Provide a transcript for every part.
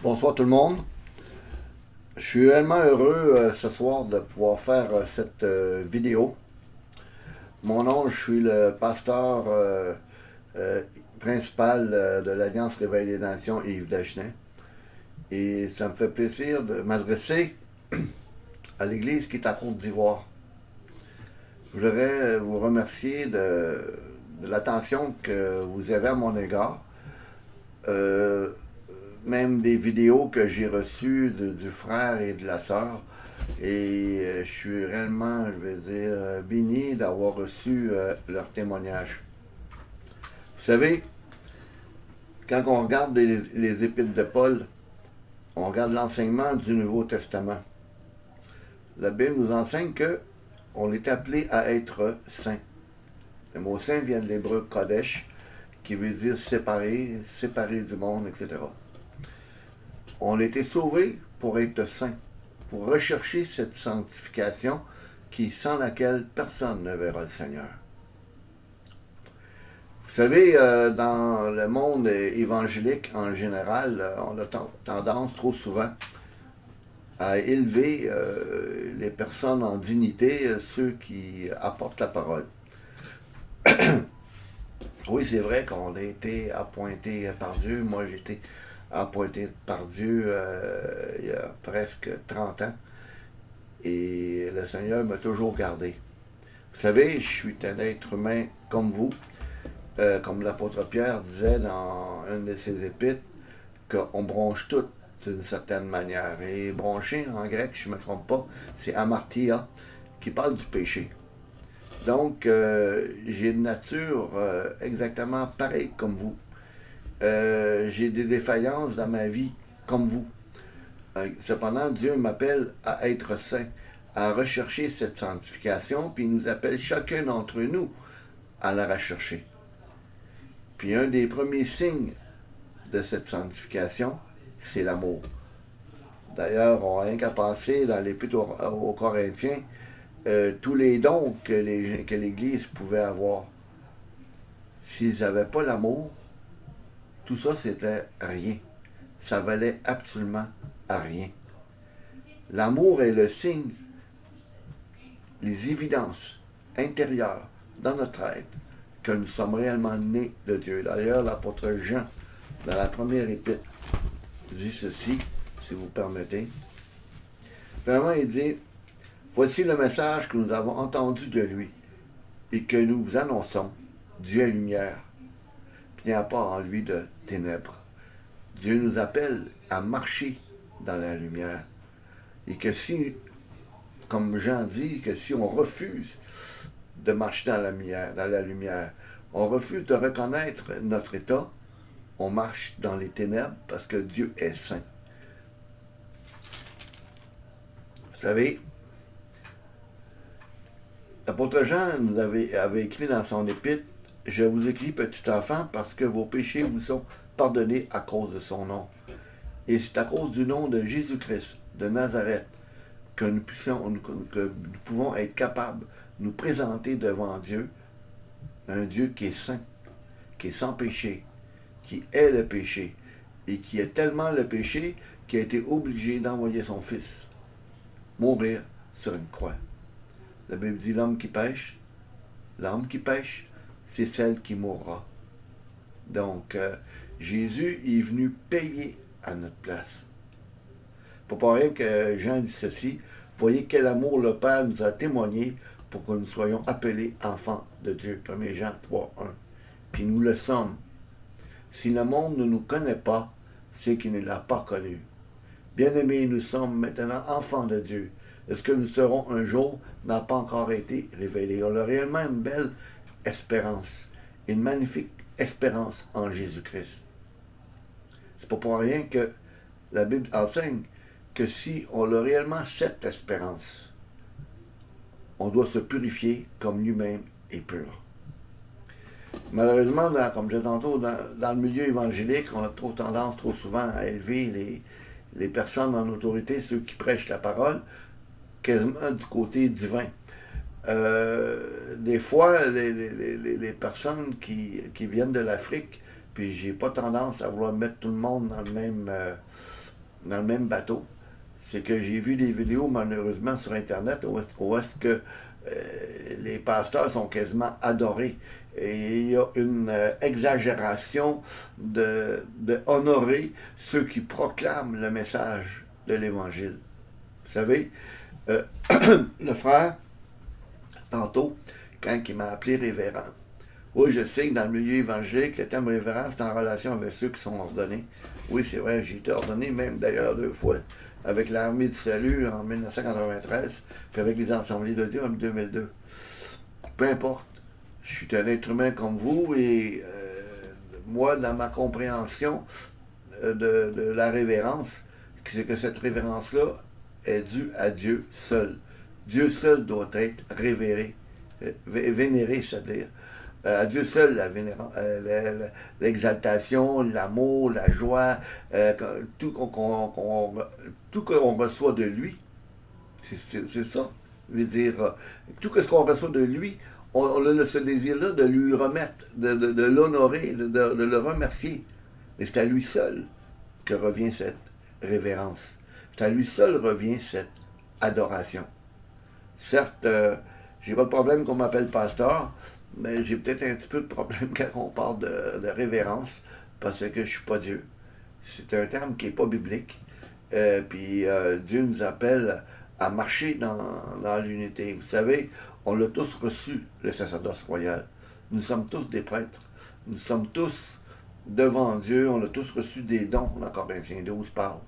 Bonsoir tout le monde. Je suis réellement heureux ce soir de pouvoir faire cette vidéo. Mon nom, je suis le pasteur euh, principal de l'Alliance Réveil des Nations, Yves Dagenet. Et ça me fait plaisir de m'adresser à l'Église qui est à Côte d'Ivoire. Je voudrais vous remercier de l'attention que vous avez à mon égard. Euh, Même des vidéos que j'ai reçues du frère et de la sœur. Et je suis réellement, je vais dire, béni d'avoir reçu leur témoignage. Vous savez, quand on regarde les épîtres de Paul, on regarde l'enseignement du Nouveau Testament. La Bible nous enseigne que on est appelé à être saint. Le mot saint vient de l'hébreu Kodesh, qui veut dire séparé, séparé du monde, etc. On a été sauvés pour être saints, pour rechercher cette sanctification sans laquelle personne ne verra le Seigneur. Vous savez, dans le monde évangélique en général, on a tendance trop souvent à élever les personnes en dignité, ceux qui apportent la parole. Oui, c'est vrai qu'on a été appointé par Dieu. Moi, j'ai été appointé par Dieu il y a presque 30 ans. Et le Seigneur m'a toujours gardé. Vous savez, je suis un être humain comme vous, comme l'apôtre Pierre disait dans une de ses épîtres, qu'on bronche tout d'une certaine manière. Et broncher, en grec, je ne me trompe pas, c'est amartia, qui parle du péché. Donc, j'ai une nature exactement pareille comme vous. J'ai des défaillances dans ma vie comme vous. Cependant, Dieu m'appelle à être saint, à rechercher cette sanctification, puis il nous appelle chacun d'entre nous à la rechercher. Puis un des premiers signes de cette sanctification, c'est l'amour. D'ailleurs, on n'a rien qu'à penser dans l'Épître aux Corinthiens, tous les dons que l'Église pouvait avoir. S'ils n'avaient pas l'amour, tout ça, c'était rien. Ça valait absolument à rien. L'amour est le signe, les évidences intérieures dans notre être que nous sommes réellement nés de Dieu. D'ailleurs, l'apôtre Jean, dans la première épître, dit ceci, si vous permettez. Vraiment, il dit, voici le message que nous avons entendu de lui et que nous vous annonçons. Dieu est lumière, il n'y a pas en lui de ténèbres. Dieu nous appelle à marcher dans la lumière. Et que si, comme Jean dit, que si on refuse de marcher dans la lumière, on refuse de reconnaître notre état, on marche dans les ténèbres parce que Dieu est saint. Vous savez, l'apôtre Jean nous avait écrit dans son épître, je vous écris, petit enfant, parce que vos péchés vous sont pardonnés à cause de son nom. Et c'est à cause du nom de Jésus-Christ de Nazareth que nous pouvons être capables de nous présenter devant Dieu, un Dieu qui est saint, qui est sans péché, qui est le péché, et qui est tellement le péché qu'il a été obligé d'envoyer son Fils mourir sur une croix. La Bible dit l'homme qui pêche, c'est celle qui mourra. Donc, Jésus est venu payer à notre place. Pour pas rien que Jean dit ceci, voyez quel amour le Père nous a témoigné pour que nous soyons appelés enfants de Dieu. 1 Jean 3, 1. Puis nous le sommes. Si le monde ne nous connaît pas, c'est qu'il ne l'a pas connu. Bien-aimés, nous sommes maintenant enfants de Dieu. Est-ce que nous serons un jour n'a pas encore été révélé. On a réellement une belle espérance, une magnifique espérance en Jésus-Christ. C'est pas pour rien que la Bible enseigne que si on a réellement cette espérance, on doit se purifier comme lui-même est pur. Malheureusement, comme je disais tantôt, dans le milieu évangélique, on a trop souvent à élever les personnes en autorité, ceux qui prêchent la parole, quasiment du côté divin. Des fois, les personnes qui viennent de l'Afrique, puis j'ai pas tendance à vouloir mettre tout le monde dans le même dans le même bateau. C'est que j'ai vu des vidéos, malheureusement, sur Internet où est-ce que les pasteurs sont quasiment adorés. Et il y a une exagération de honorer ceux qui proclament le message de l'Évangile. Vous savez, euh, le frère, tantôt, quand il m'a appelé révérend, oui, je sais que dans le milieu évangélique, le terme révérend, c'est en relation avec ceux qui sont ordonnés. Oui, c'est vrai, j'ai été ordonné, même d'ailleurs 2 fois, avec l'Armée du Salut en 1993, puis avec les Assemblées de Dieu en 2002. Peu importe, je suis un être humain comme vous, et moi, dans ma compréhension de la révérence, c'est que cette révérence-là est due à Dieu seul. Dieu seul doit être révéré, vénéré, c'est-à-dire à Dieu seul l'exaltation, l'amour, la joie, tout qu'on reçoit de lui, c'est ça. Je veux dire, tout ce qu'on reçoit de lui, on a ce désir-là de lui remettre, de l'honorer, de le remercier. Mais c'est à lui seul que revient cette révérence. C'est à lui seul revient cette adoration. Certes, j'ai pas de problème qu'on m'appelle pasteur, mais j'ai peut-être un petit peu de problème quand on parle de révérence, parce que je suis pas Dieu. C'est un terme qui n'est pas biblique. Puis Dieu nous appelle à marcher dans l'unité. Vous savez, on l'a tous reçu, le sacerdoce royal. Nous sommes tous des prêtres. Nous sommes tous devant Dieu. On a tous reçu des dons, dans Corinthiens 12 parle.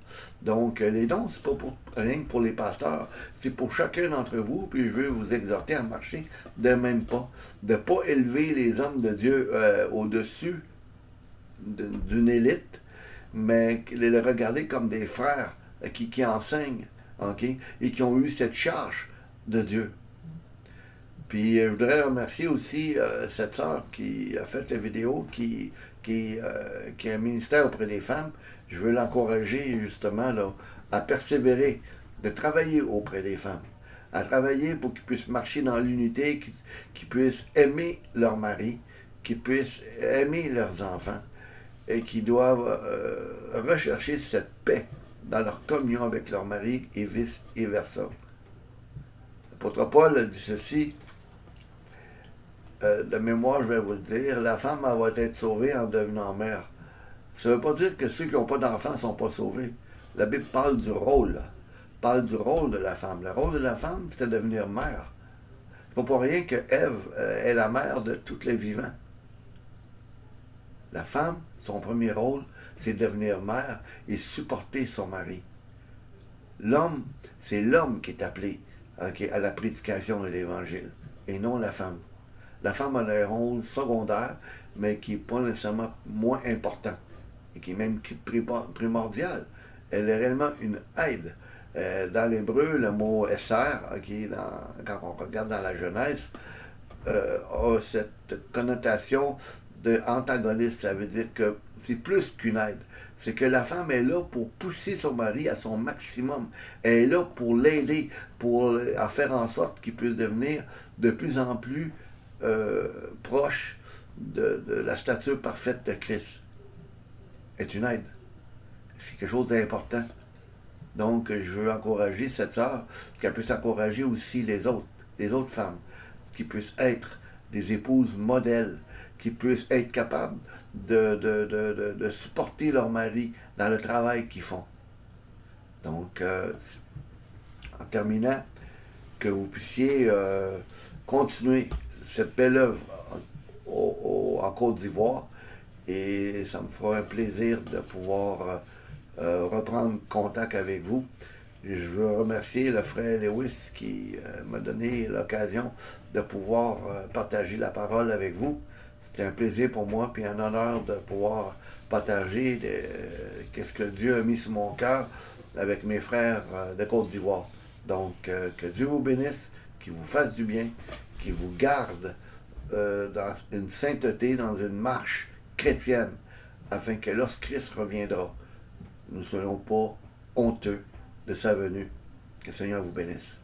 Donc, les dons, c'est pas rien que pour les pasteurs. C'est pour chacun d'entre vous. Puis je veux vous exhorter à marcher de même pas. De ne pas élever les hommes de Dieu au-dessus d'une élite, mais les regarder comme des frères qui enseignent, okay, et qui ont eu cette charge de Dieu. Puis je voudrais remercier aussi cette sœur qui a fait la vidéo, qui a un ministère auprès des femmes. Je veux l'encourager justement là, à persévérer, de travailler auprès des femmes, à travailler pour qu'ils puissent marcher dans l'unité, qu'ils puissent aimer leur mari, qu'ils puissent aimer leurs enfants, et qui doivent rechercher cette paix dans leur communion avec leur mari et vice et versa. L'apôtre Paul dit ceci, de mémoire, je vais vous le dire, la femme elle va être sauvée en devenant mère. Ça ne veut pas dire que ceux qui n'ont pas d'enfants ne sont pas sauvés. La Bible parle du rôle, parle du rôle de la femme. Le rôle de la femme, c'était de devenir mère. C'est pas pour rien que Ève est la mère de tous les vivants. La femme, son premier rôle, c'est devenir mère et supporter son mari. L'homme, c'est l'homme qui est appelé à la prédication de l'Évangile, et non la femme. La femme a un rôle secondaire, mais qui n'est pas nécessairement moins important, et qui est même primordial. Elle est réellement une aide. Dans l'hébreu, le mot esser, quand on regarde dans la Genèse, a cette connotation d'antagoniste. Ça veut dire que c'est plus qu'une aide. C'est que la femme est là pour pousser son mari à son maximum. Elle est là pour l'aider, pour faire en sorte qu'il puisse devenir de plus en plus proche de la stature parfaite de Christ. C'est une aide. C'est quelque chose d'important. Donc, je veux encourager cette sœur, qu'elle puisse encourager aussi les autres femmes, qui puissent être des épouses modèles, qui puissent être capables de supporter leur mari dans le travail qu'ils font. Donc, en terminant, que vous puissiez continuer cette belle œuvre en Côte d'Ivoire, et ça me fera un plaisir de pouvoir reprendre contact avec vous. Je veux remercier le frère Lewis qui m'a donné l'occasion de pouvoir partager la parole avec vous. C'était un plaisir pour moi, puis un honneur de pouvoir partager qu'est-ce que Dieu a mis sur mon cœur avec mes frères de Côte d'Ivoire. Donc, que Dieu vous bénisse, qu'il vous fasse du bien, qu'il vous garde dans une sainteté, dans une marche chrétienne, afin que lorsque Christ reviendra, nous ne soyons pas honteux de sa venue. Que le Seigneur vous bénisse.